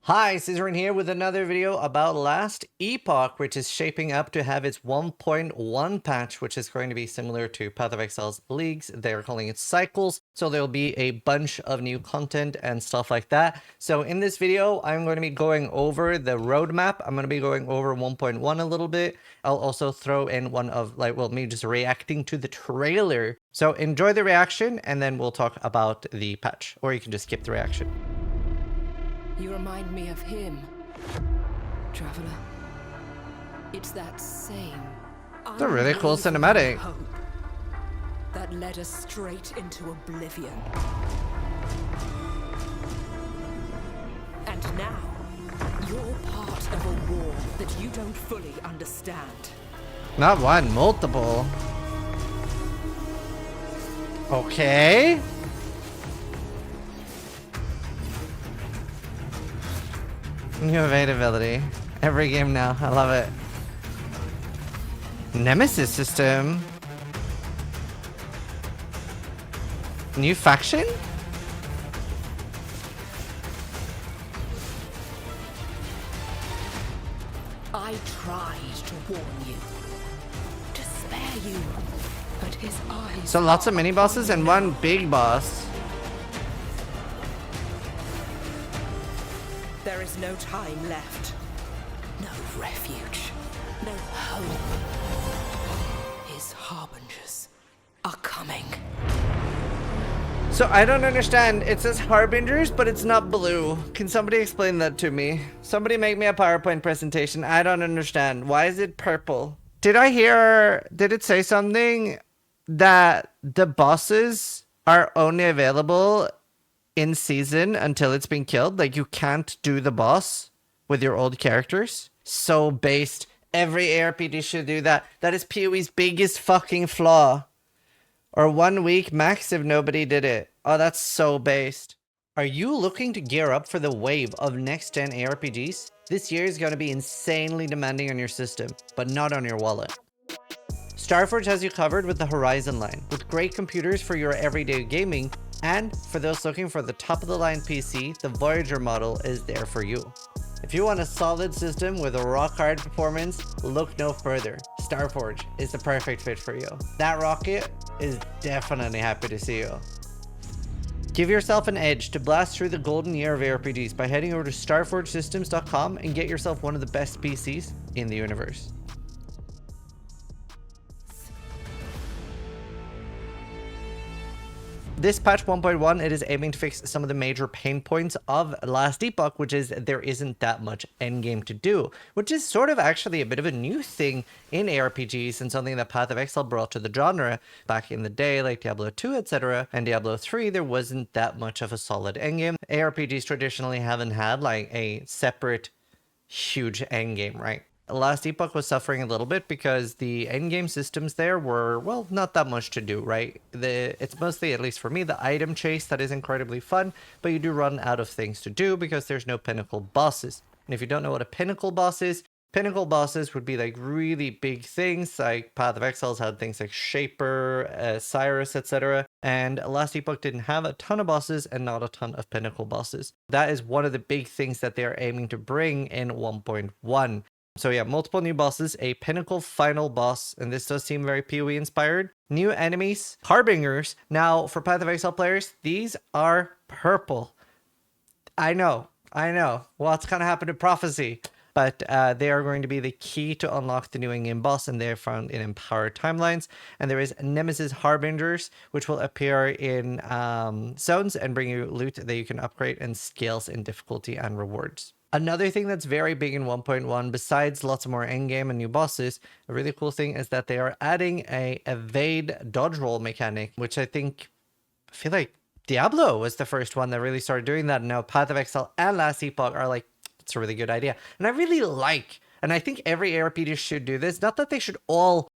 Hi, Zizaran here with another video about Last Epoch, which is shaping up to have its 1.1 patch, which is going to be similar to Path of Exile's Leagues. They're calling it Cycles, so there'll be a bunch of new content and stuff like that. So in this video, I'm going to be going over the roadmap. I'm going to be going over 1.1 a little bit. I'll also throw in one of, me just reacting to the trailer. So enjoy the reaction, and then we'll talk about the patch, or you can just skip the reaction. You remind me of him, Traveler. It's that same. It's a really cool cinematic. Hope that led us straight into oblivion. And now, you're part of a war that you don't fully understand. Not one, multiple. Okay. New availability. Every game now. I love it. Nemesis system. New faction? I tried to warn you, to spare you, but his eyes. So lots of mini bosses and one big boss. There is no time left. No refuge. No hope. His harbingers are coming. So I don't understand. It says Harbingers, but it's not blue. Can somebody explain that to me? Somebody make me a PowerPoint presentation. I don't understand. Why is it purple? Did it say something that the bosses are only available in season until it's been killed? Like, you can't do the boss with your old characters? So based. Every ARPG should do that. That is PoE's biggest fucking flaw. Or 1 week max if nobody did it. Oh, that's so based. Are you looking to gear up for the wave of next-gen ARPGs? This year is going to be insanely demanding on your system, but not on your wallet. Starforge has you covered with the Horizon line, with great computers for your everyday gaming, and for those looking for the top-of-the-line PC, the Voyager model is there for you. If you want a solid system with a rock-hard performance, look no further. Starforge is the perfect fit for you. That rocket is definitely happy to see you. Give yourself an edge to blast through the golden year of ARPGs by heading over to starforgesystems.com and get yourself one of the best PCs in the universe. This patch 1.1, it is aiming to fix some of the major pain points of Last Epoch, which is there isn't that much endgame to do, which is sort of actually a bit of a new thing in ARPGs and something that Path of Exile brought to the genre back in the day, like Diablo 2, etc. And Diablo 3, there wasn't that much of a solid endgame. ARPGs traditionally haven't had like a separate huge endgame, right? Last Epoch was suffering a little bit because the endgame systems there were, well, not that much to do, right? It's mostly, at least for me, the item chase that is incredibly fun, but you do run out of things to do because there's no pinnacle bosses. And if you don't know what a pinnacle boss is, pinnacle bosses would be like really big things, like Path of Exiles had things like Shaper, Cyrus, etc. And Last Epoch didn't have a ton of bosses and not a ton of pinnacle bosses. That is one of the big things that they're aiming to bring in 1.1. So yeah, multiple new bosses, a pinnacle final boss, and this does seem very PoE inspired. New enemies, Harbingers. Now, for Path of Exile players, these are purple. I know. What's gonna happen to Prophecy? But they are going to be the key to unlock the new in-game boss, and they're found in Empowered Timelines. And there is Nemesis Harbingers, which will appear in zones and bring you loot that you can upgrade and scales in difficulty and rewards. Another thing that's very big in 1.1, besides lots of more endgame and new bosses, a really cool thing is that they are adding a evade dodge roll mechanic, which I feel like Diablo was the first one that really started doing that. And now Path of Exile and Last Epoch are like, it's a really good idea. And I really like, and I think every ARPG should do this. Not that they should all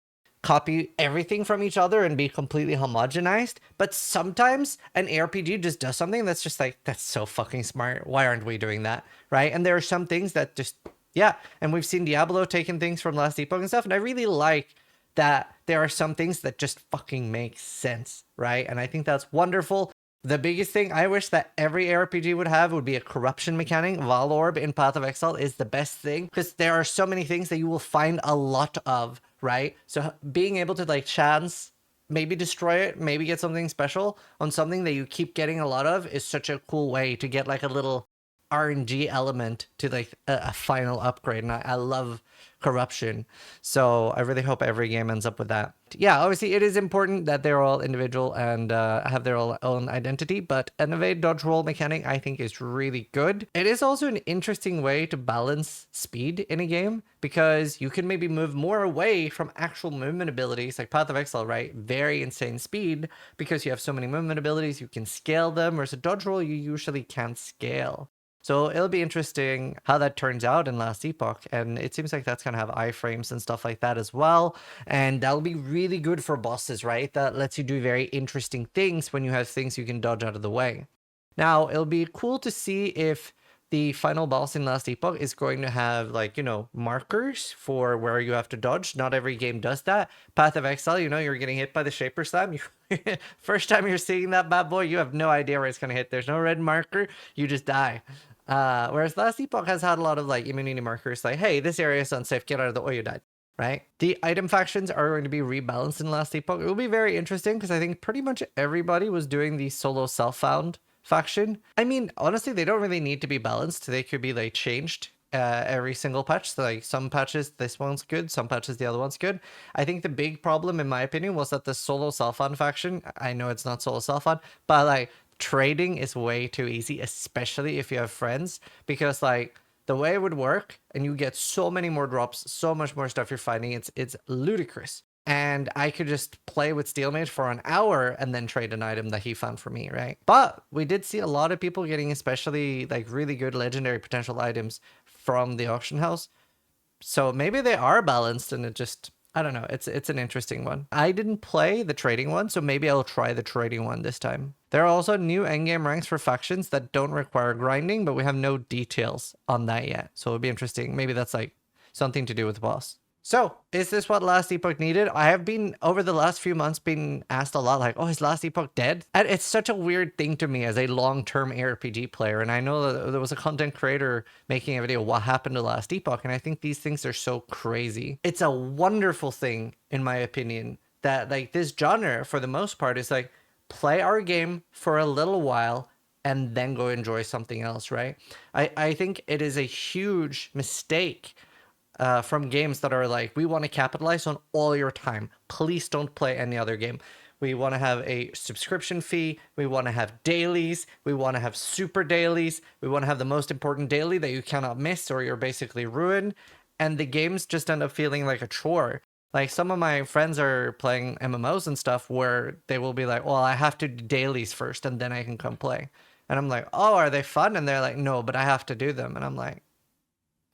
copy everything from each other and be completely homogenized, but sometimes an ARPG just does something that's just like, that's so fucking smart. Why aren't we doing that? Right? And there are some things that just, yeah. And we've seen Diablo taking things from Last Epoch and stuff. And I really like that there are some things that just fucking make sense, right? And I think that's wonderful. The biggest thing I wish that every RPG would have would be a corruption mechanic. Valorb in Path of Exile is the best thing because there are so many things that you will find a lot of, right? So being able to like chance, maybe destroy it, maybe get something special on something that you keep getting a lot of is such a cool way to get like a little RNG element to like a final upgrade. And I love corruption. So I really hope every game ends up with that. Yeah, obviously it is important that they're all individual and have their own identity, but an evade dodge roll mechanic I think is really good. It is also an interesting way to balance speed in a game because you can maybe move more away from actual movement abilities like Path of Exile, right? Very insane speed because you have so many movement abilities, you can scale them, whereas a dodge roll you usually can't scale. So it'll be interesting how that turns out in Last Epoch. And it seems like that's going to have iframes and stuff like that as well. And that'll be really good for bosses, right? That lets you do very interesting things when you have things you can dodge out of the way. Now, it'll be cool to see if the final boss in Last Epoch is going to have, like, you know, markers for where you have to dodge. Not every game does that. Path of Exile, you know, you're getting hit by the Shaper Slam. First time you're seeing that bad boy, you have no idea where it's going to hit. There's no red marker. You just die. Whereas Last Epoch has had a lot of like immunity markers like, hey, this area is unsafe, get out of the way, you died, right? The item factions are going to be rebalanced in Last Epoch. It will be very interesting because I think pretty much everybody was doing the solo self-found faction. I mean, honestly, they don't really need to be balanced. They could be like changed every single patch. So like some patches this one's good, some patches the other one's good. I think the big problem in my opinion was that the solo self-found faction, I know it's not solo self-found, but like trading is way too easy, especially if you have friends, because like the way it would work and you get so many more drops, so much more stuff you're finding, it's ludicrous. And I could just play with Steelmate for an hour and then trade an item that he found for me, right? But we did see a lot of people getting especially like really good legendary potential items from the auction house. So maybe they are balanced and it just, I don't know. It's an interesting one. I didn't play the trading one, so maybe I'll try the trading one this time. There are also new endgame ranks for factions that don't require grinding, but we have no details on that yet. So it'll be interesting. Maybe that's like something to do with the boss. So, is this what Last Epoch needed? I have been, over the last few months, been asked a lot like, oh, is Last Epoch dead? And it's such a weird thing to me as a long-term ARPG player. And I know that there was a content creator making a video, what happened to Last Epoch? And I think these things are so crazy. It's a wonderful thing, in my opinion, that like this genre, for the most part, is like, play our game for a little while and then go enjoy something else, right? I think it is a huge mistake from games that are like, we want to capitalize on all your time. Please don't play any other game. We want to have a subscription fee. We want to have dailies. We want to have super dailies. We want to have the most important daily that you cannot miss or you're basically ruined. And the games just end up feeling like a chore. Like some of my friends are playing MMOs and stuff where they will be like, well, I have to do dailies first and then I can come play. And I'm like, oh, are they fun? And they're like, no, but I have to do them. And I'm like,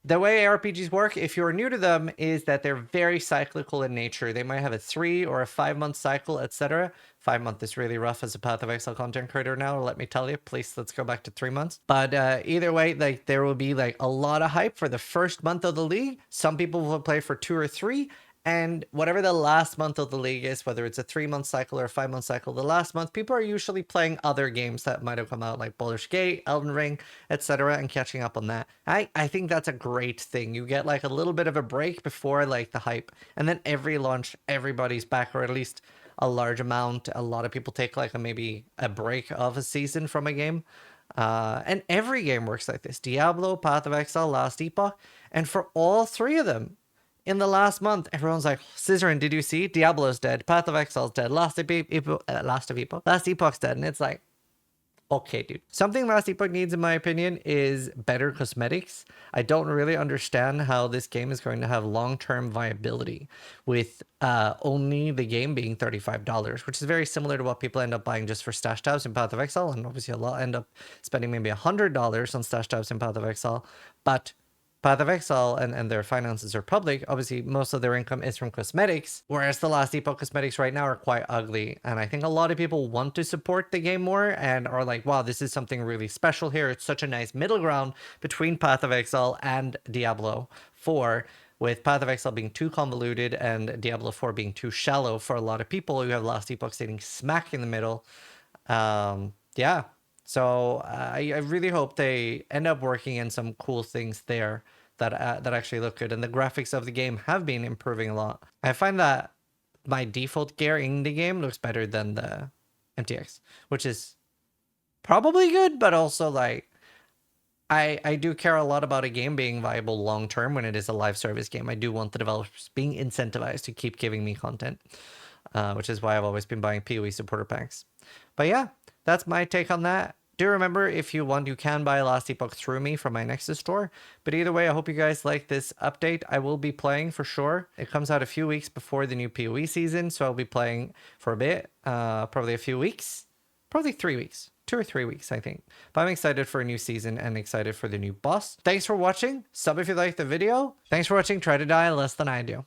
the way RPGs work, if you're new to them, is that they're very cyclical in nature. They might have a 3 or a 5-month cycle, etc. 5-month is really rough as a Path of Exile content creator now, let me tell you. Please, let's go back to 3 months. But either way, like there will be like a lot of hype for the first month of the league. Some people will play for 2 or 3. And whatever the last month of the league is, whether it's a 3-month cycle or a 5-month cycle, the last month, people are usually playing other games that might have come out, like Baldur's Gate, Elden Ring, etc., and catching up on that. I think that's a great thing. You get like a little bit of a break before like the hype, and then every launch, everybody's back, or at least a large amount. A lot of people take like maybe a break of a season from a game. And every game works like this. Diablo, Path of Exile, Last Epoch, and for all 3 of them, in the last month, everyone's like, Zizaran, did you see? Diablo's dead. Path of Exile's dead. Last Epoch's dead. And it's like, okay, dude. Something Last Epoch needs, in my opinion, is better cosmetics. I don't really understand how this game is going to have long-term viability with only the game being $35, which is very similar to what people end up buying just for stash tabs in Path of Exile. And obviously a lot end up spending maybe $100 on stash tabs in Path of Exile. But Path of Exile and their finances are public. Obviously, most of their income is from cosmetics, whereas the Last Epoch cosmetics right now are quite ugly. And I think a lot of people want to support the game more and are like, wow, this is something really special here. It's such a nice middle ground between Path of Exile and Diablo 4, with Path of Exile being too convoluted and Diablo 4 being too shallow for a lot of people who have Last Epoch sitting smack in the middle. yeah. So I really hope they end up working in some cool things there that actually look good. And the graphics of the game have been improving a lot. I find that my default gear in the game looks better than the MTX, which is probably good, but also like I do care a lot about a game being viable long term when it is a live service game. I do want the developers being incentivized to keep giving me content, which is why I've always been buying PoE supporter packs. But yeah, that's my take on that. Do remember, if you want, you can buy Last Epoch through me from my Nexus store. But either way, I hope you guys like this update. I will be playing for sure. It comes out a few weeks before the new PoE season, so I'll be playing for a bit, probably a few weeks, probably 3 weeks. 2 or 3 weeks, I think. But I'm excited for a new season and excited for the new boss. Thanks for watching. Sub if you liked the video. Thanks for watching. Try to die less than I do.